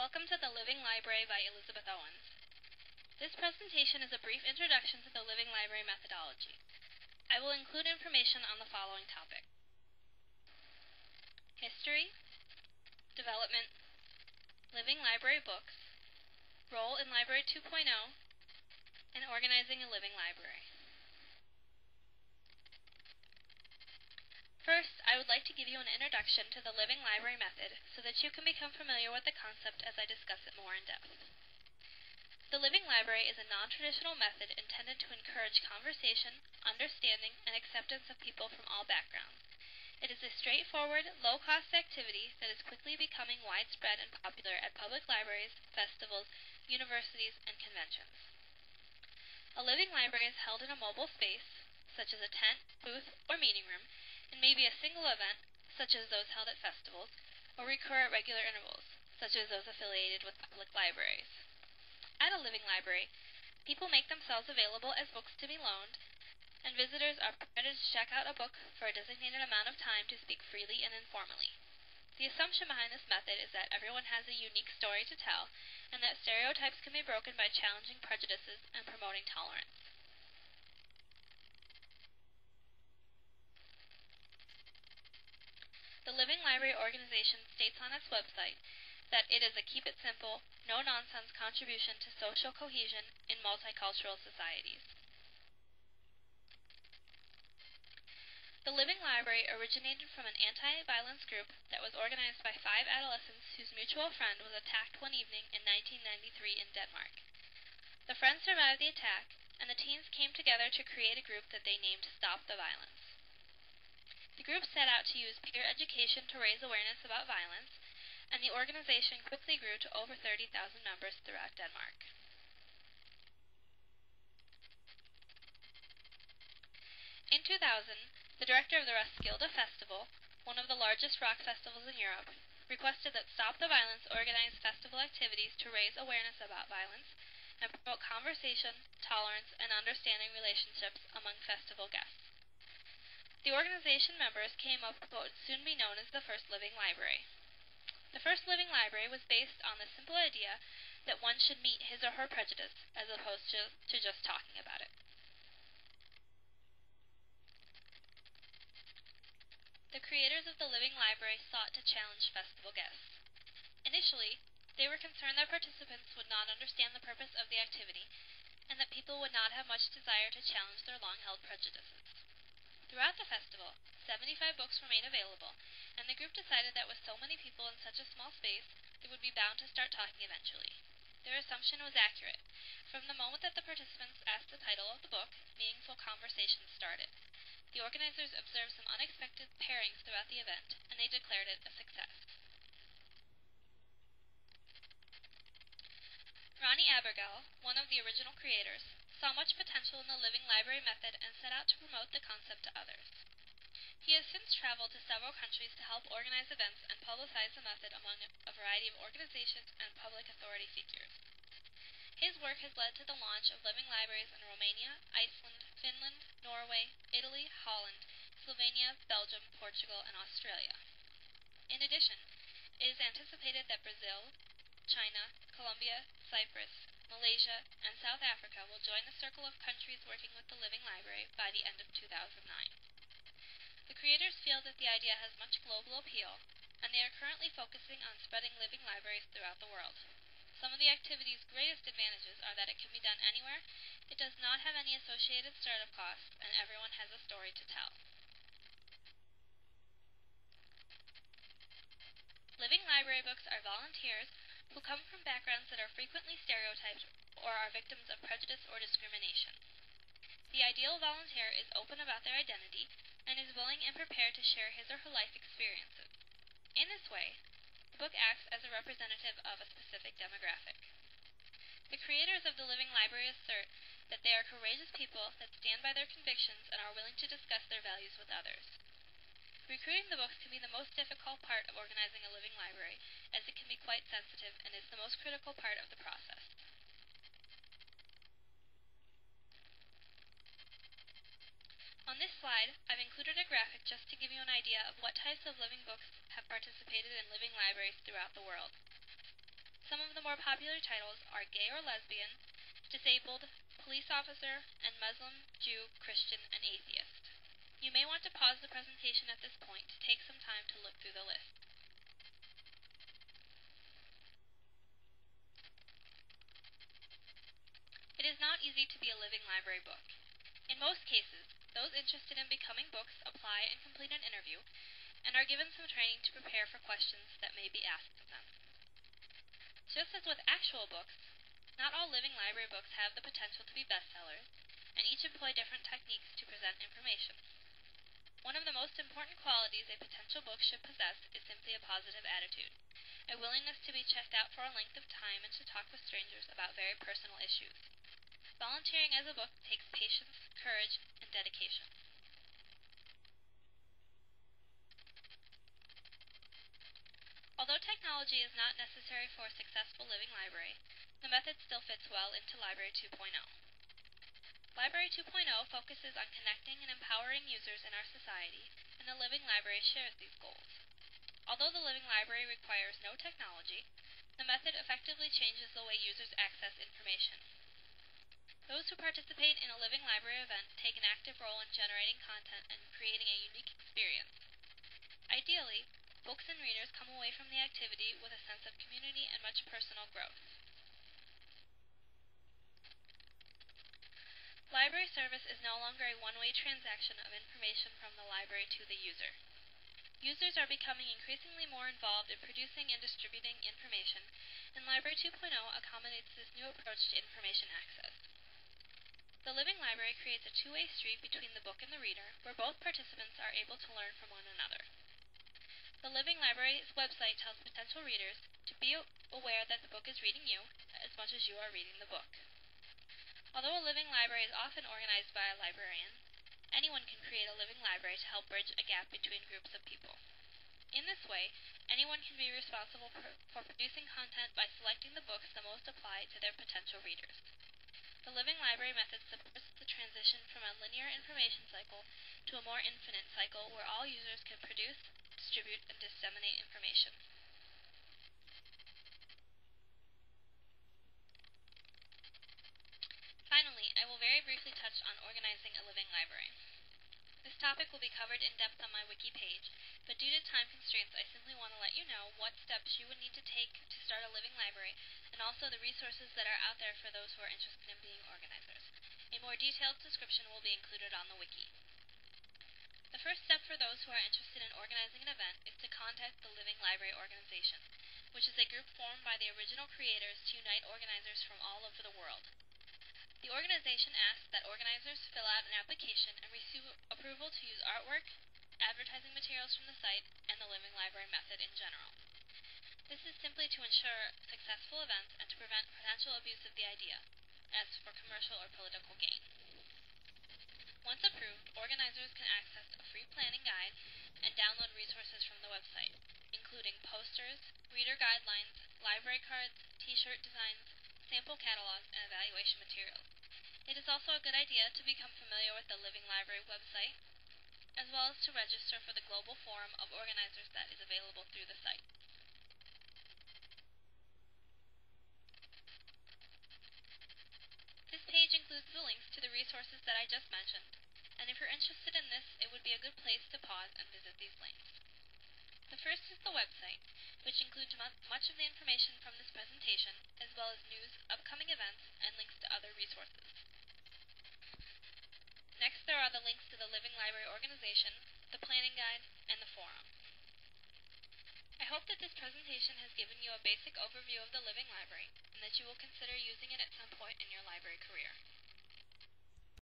Welcome to The Living Library by Elizabeth Owens. This presentation is a brief introduction to the Living Library methodology. I will include information on the following topics: history, development, living library books, role in Library 2.0, and organizing a living library. First, I would like to give you an introduction to the living library method so that you can become familiar with the concept as I discuss it more in depth. The living library is a non-traditional method intended to encourage conversation, understanding, and acceptance of people from all backgrounds. It is a straightforward, low-cost activity that is quickly becoming widespread and popular at public libraries, festivals, universities, and conventions. A living library is held in a mobile space, such as a tent, booth, or meeting room, and may be a single event, such as those held at festivals, or recur at regular intervals, such as those affiliated with public libraries. At a living library, people make themselves available as books to be loaned, and visitors are permitted to check out a book for a designated amount of time to speak freely and informally. The assumption behind this method is that everyone has a unique story to tell, and that stereotypes can be broken by challenging prejudices and promoting tolerance. The Living Library organization states on its website that it is a keep-it-simple, no-nonsense contribution to social cohesion in multicultural societies. The Living Library originated from an anti-violence group that was organized by 5 adolescents whose mutual friend was attacked one evening in 1993 in Denmark. The friends survived the attack, and the teens came together to create a group that they named Stop the Violence. The group set out to use peer education to raise awareness about violence, and the organization quickly grew to over 30,000 members throughout Denmark. In 2000, the director of the Roskilde Festival, one of the largest rock festivals in Europe, requested that Stop the Violence organize festival activities to raise awareness about violence and promote conversation, tolerance, and understanding relationships among festival guests. The organization members came up with what would soon be known as the first living library. The first living library was based on the simple idea that one should meet his or her prejudice as opposed to just talking about it. The creators of the living library sought to challenge festival guests. Initially, they were concerned that participants would not understand the purpose of the activity and that people would not have much desire to challenge their long-held prejudices. Throughout the festival, 75 books were made available, and the group decided that with so many people in such a small space, they would be bound to start talking eventually. Their assumption was accurate. From the moment that the participants asked the title of the book, meaningful conversations started. The organizers observed some unexpected pairings throughout the event, and they declared it a success. Ronnie Abergel, one of the original creators, saw much potential in the living library method and set out to promote the concept to others. He has since traveled to several countries to help organize events and publicize the method among a variety of organizations and public authority figures. His work has led to the launch of living libraries in Romania, Iceland, Finland, Norway, Italy, Holland, Slovenia, Belgium, Portugal, and Australia. In addition, it is anticipated that Brazil, China, Colombia, Cyprus, Malaysia, and South Africa will join the circle of countries working with the Living Library by the end of 2009. The creators feel that the idea has much global appeal, and they are currently focusing on spreading living libraries throughout the world. Some of the activity's greatest advantages are that it can be done anywhere, it does not have any associated startup costs, and everyone has a story to tell. Living library books are volunteers who come from backgrounds that are frequently stereotyped or are victims of prejudice or discrimination. The ideal volunteer is open about their identity and is willing and prepared to share his or her life experiences. In this way, the book acts as a representative of a specific demographic. The creators of the Living Library assert that they are courageous people that stand by their convictions and are willing to discuss their values with others. Recruiting the books can be the most difficult part of organizing a living library, as it can be quite sensitive and is the most critical part of the process. On this slide, I've included a graphic just to give you an idea of what types of living books have participated in living libraries throughout the world. Some of the more popular titles are Gay or Lesbian, Disabled, Police Officer, and Muslim, Jew, Christian, and Atheist. You may want to pause the presentation at this point to take some time to look through the list. It is not easy to be a living library book. In most cases, those interested in becoming books apply and complete an interview, and are given some training to prepare for questions that may be asked of them. Just as with actual books, not all living library books have the potential to be bestsellers, and each employ different techniques to present information. One of the most important qualities a potential book should possess is simply a positive attitude, a willingness to be checked out for a length of time and to talk with strangers about very personal issues. Volunteering as a book takes patience, courage, and dedication. Although technology is not necessary for a successful living library, the method still fits well into Library 2.0. Library 2.0 focuses on connecting and empowering users in our society, and the living library shares these goals. Although the living library requires no technology, the method effectively changes the way users access information. Those who participate in a living library event take an active role in generating content and creating a unique experience. Ideally, books and readers come away from the activity with a sense of community and much personal growth. Library service is no longer a one-way transaction of information from the library to the user. Users are becoming increasingly more involved in producing and distributing information, and Library 2.0 accommodates this new approach to information access. The living library creates a two-way street between the book and the reader, where both participants are able to learn from one another. The living library's website tells potential readers to be aware that the book is reading you as much as you are reading the book. Although a living library is often organized by a librarian, anyone can create a living library to help bridge a gap between groups of people. In this way, anyone can be responsible for producing content by selecting the books that most apply to their potential readers. The living library method supports the transition from a linear information cycle to a more infinite cycle where all users can produce, distribute, and disseminate information. Finally, I will very briefly touch on organizing a living library. This topic will be covered in depth on my wiki page, but due to time constraints, I simply want to let you know what steps you would need to take to start a living library, and also the resources that are out there for those who are interested in being organizers. A more detailed description will be included on the wiki. The first step for those who are interested in organizing an event is to contact the Living Library Organization, which is a group formed by the original creators to unite organizers from all over the world. The organization asks that organizers fill out an application and receive approval to use artwork, advertising materials from the site, and the living library method in general. This is simply to ensure successful events and to prevent potential abuse of the idea, as for commercial or political gain. Once approved, organizers can access a free planning guide and download resources from the website, including posters, reader guidelines, library cards, t-shirt designs, sample catalogs, and evaluation materials. It is also a good idea to become familiar with the Living Library website, as well as to register for the global forum of organizers that is available through the site. This page includes the links to the resources that I just mentioned, and if you're interested in this, it would be a good place to pause and visit these links. The first is the website, which includes much of the information from this presentation, as well as news, upcoming events, and links to other resources. Next, there are the links to the Living Library Organization, the planning guide, and the forum. I hope that this presentation has given you a basic overview of the Living Library, and that you will consider using it at some point in your library career.